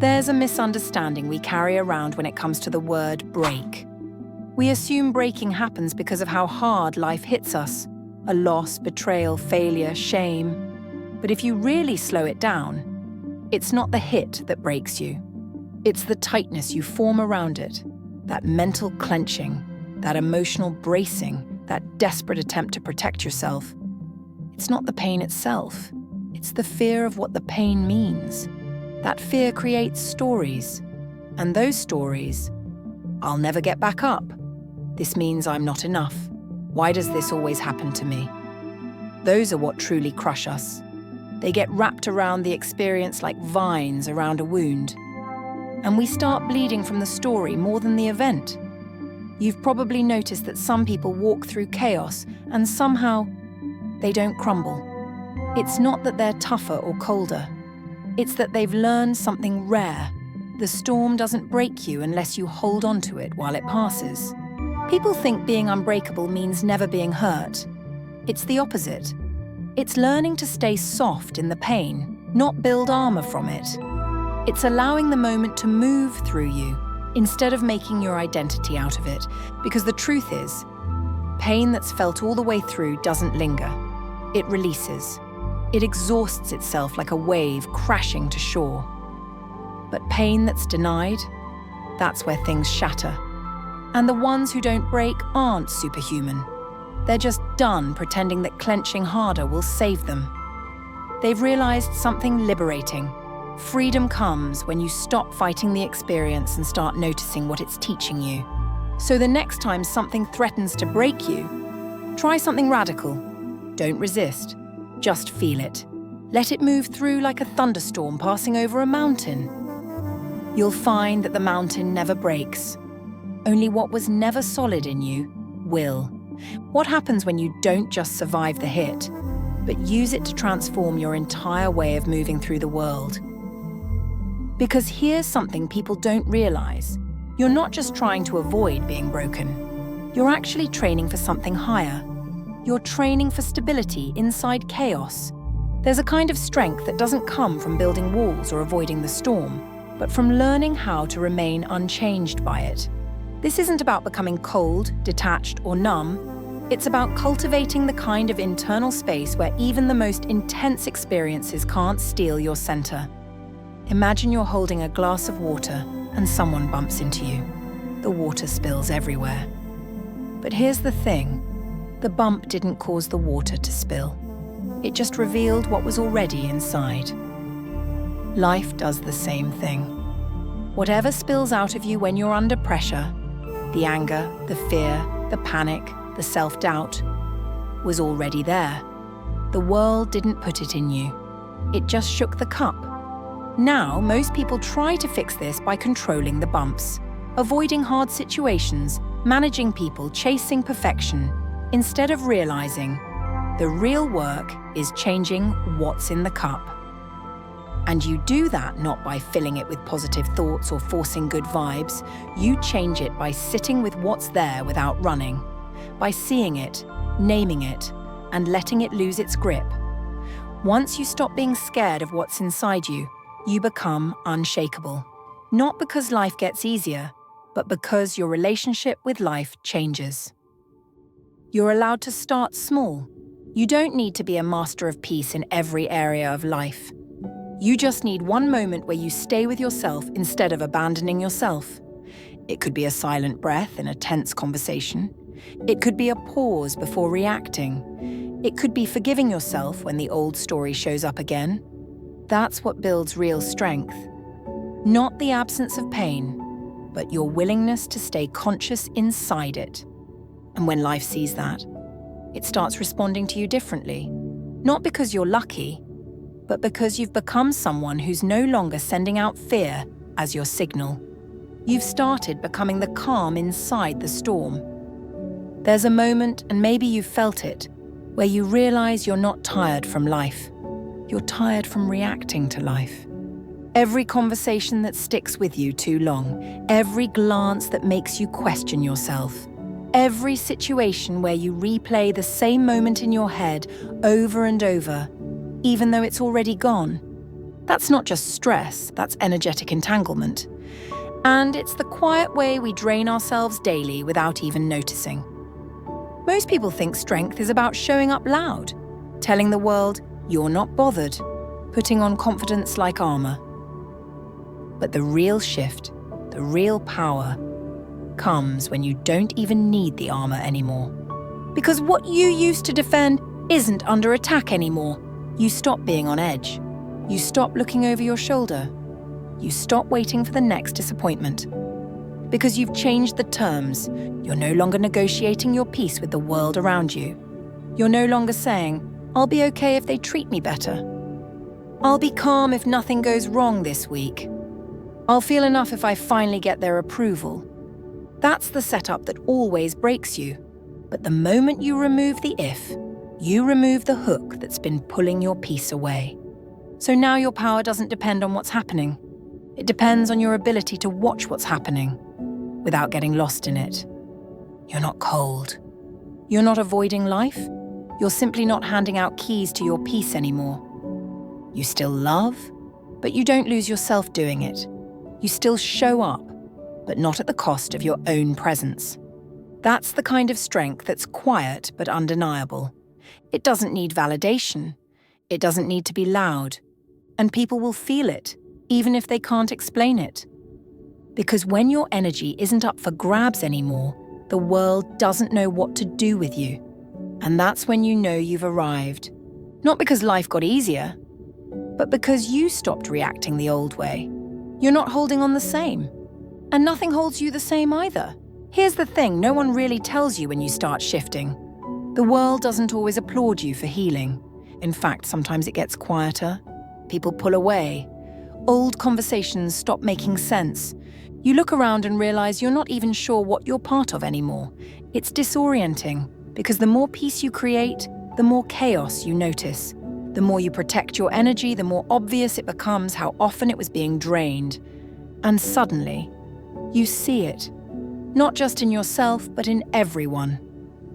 There's a misunderstanding we carry around when it comes to the word break. We assume breaking happens because of how hard life hits us, a loss, betrayal, failure, shame. But if you really slow it down, it's not the hit that breaks you. It's the tightness you form around it, that mental clenching, that emotional bracing, that desperate attempt to protect yourself. It's not the pain itself. It's the fear of what the pain means. That fear creates stories. And those stories, I'll never get back up. This means I'm not enough. Why does this always happen to me? Those are what truly crush us. They get wrapped around the experience like vines around a wound. And we start bleeding from the story more than the event. You've probably noticed that some people walk through chaos and somehow they don't crumble. It's not that they're tougher or colder. It's that they've learned something rare. The storm doesn't break you unless you hold on to it while it passes. People think being unbreakable means never being hurt. It's the opposite. It's learning to stay soft in the pain, not build armor from it. It's allowing the moment to move through you instead of making your identity out of it. Because the truth is, pain that's felt all the way through doesn't linger. It releases. It exhausts itself like a wave crashing to shore. But pain that's denied, that's where things shatter. And the ones who don't break aren't superhuman. They're just done pretending that clenching harder will save them. They've realized something liberating. Freedom comes when you stop fighting the experience and start noticing what it's teaching you. So the next time something threatens to break you, try something radical. Don't resist. Just feel it. Let it move through like a thunderstorm passing over a mountain. You'll find that the mountain never breaks. Only what was never solid in you will. What happens when you don't just survive the hit, but use it to transform your entire way of moving through the world? Because here's something people don't realize. You're not just trying to avoid being broken. You're actually training for something higher. You're training for stability inside chaos. There's a kind of strength that doesn't come from building walls or avoiding the storm, but from learning how to remain unchanged by it. This isn't about becoming cold, detached, or numb. It's about cultivating the kind of internal space where even the most intense experiences can't steal your center. Imagine you're holding a glass of water and someone bumps into you. The water spills everywhere. But here's the thing. The bump didn't cause the water to spill. It just revealed what was already inside. Life does the same thing. Whatever spills out of you when you're under pressure, the anger, the fear, the panic, the self-doubt, was already there. The world didn't put it in you. It just shook the cup. Now, most people try to fix this by controlling the bumps, avoiding hard situations, managing people, chasing perfection, instead of realizing the real work is changing what's in the cup. And you do that not by filling it with positive thoughts or forcing good vibes. You change it by sitting with what's there without running, by seeing it, naming it, and letting it lose its grip. Once you stop being scared of what's inside you, you become unshakable. Not because life gets easier, but because your relationship with life changes. You're allowed to start small. You don't need to be a master of peace in every area of life. You just need one moment where you stay with yourself instead of abandoning yourself. It could be a silent breath in a tense conversation. It could be a pause before reacting. It could be forgiving yourself when the old story shows up again. That's what builds real strength. Not the absence of pain, but your willingness to stay conscious inside it. And when life sees that, it starts responding to you differently. Not because you're lucky, but because you've become someone who's no longer sending out fear as your signal. You've started becoming the calm inside the storm. There's a moment, and maybe you've felt it, where you realize you're not tired from life. You're tired from reacting to life. Every conversation that sticks with you too long, every glance that makes you question yourself, every situation where you replay the same moment in your head over and over, even though it's already gone. That's not just stress, that's energetic entanglement. And it's the quiet way we drain ourselves daily without even noticing. Most people think strength is about showing up loud, telling the world you're not bothered, putting on confidence like armor. But the real shift, the real power, comes when you don't even need the armor anymore. Because what you used to defend isn't under attack anymore. You stop being on edge. You stop looking over your shoulder. You stop waiting for the next disappointment. Because you've changed the terms, you're no longer negotiating your peace with the world around you. You're no longer saying, "I'll be okay if they treat me better. I'll be calm if nothing goes wrong this week. I'll feel enough if I finally get their approval." That's the setup that always breaks you. But the moment you remove the if, you remove the hook that's been pulling your peace away. So now your power doesn't depend on what's happening. It depends on your ability to watch what's happening without getting lost in it. You're not cold. You're not avoiding life. You're simply not handing out keys to your peace anymore. You still love, but you don't lose yourself doing it. You still show up, but not at the cost of your own presence. That's the kind of strength that's quiet but undeniable. It doesn't need validation. It doesn't need to be loud. And people will feel it, even if they can't explain it. Because when your energy isn't up for grabs anymore, the world doesn't know what to do with you. And that's when you know you've arrived. Not because life got easier, but because you stopped reacting the old way. You're not holding on the same. And nothing holds you the same either. Here's the thing, no one really tells you when you start shifting. The world doesn't always applaud you for healing. In fact, sometimes it gets quieter. People pull away. Old conversations stop making sense. You look around and realize you're not even sure what you're part of anymore. It's disorienting, because the more peace you create, the more chaos you notice. The more you protect your energy, the more obvious it becomes how often it was being drained. And suddenly, you see it. Not just in yourself, but in everyone.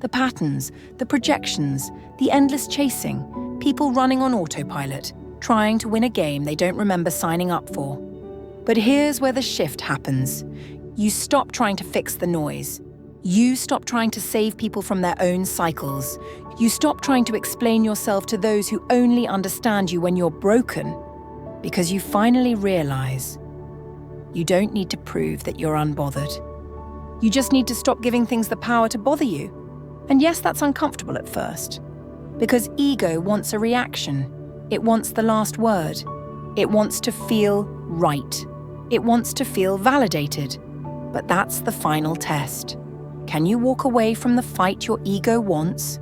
The patterns, the projections, the endless chasing, people running on autopilot, trying to win a game they don't remember signing up for. But here's where the shift happens. You stop trying to fix the noise. You stop trying to save people from their own cycles. You stop trying to explain yourself to those who only understand you when you're broken. Because you finally realize you don't need to prove that you're unbothered. You just need to stop giving things the power to bother you. And yes, that's uncomfortable at first. Because ego wants a reaction. It wants the last word. It wants to feel right. It wants to feel validated. But that's the final test. Can you walk away from the fight your ego wants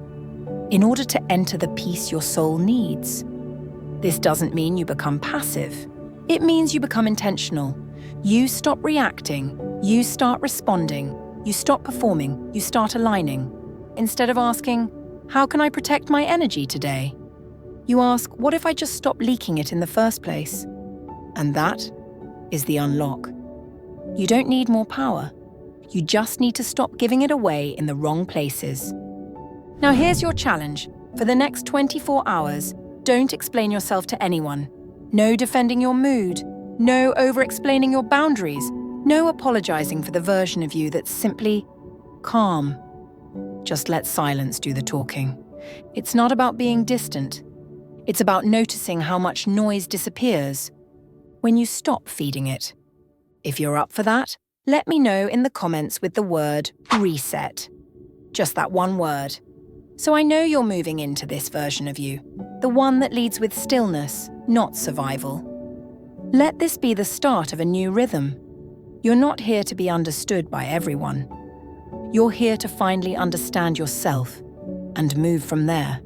in order to enter the peace your soul needs? This doesn't mean you become passive. It means you become intentional. You stop reacting. You start responding. You stop performing. You start aligning. Instead of asking, "How can I protect my energy today?" you ask, "What if I just stop leaking it in the first place?" And that is the unlock. You don't need more power. You just need to stop giving it away in the wrong places. Now here's your challenge. For the next 24 hours, don't explain yourself to anyone. No defending your mood. No over-explaining your boundaries. No apologizing for the version of you that's simply calm. Just let silence do the talking. It's not about being distant. It's about noticing how much noise disappears when you stop feeding it. If you're up for that, let me know in the comments with the word reset. Just that one word. So I know you're moving into this version of you, the one that leads with stillness, not survival. Let this be the start of a new rhythm. You're not here to be understood by everyone. You're here to finally understand yourself and move from there.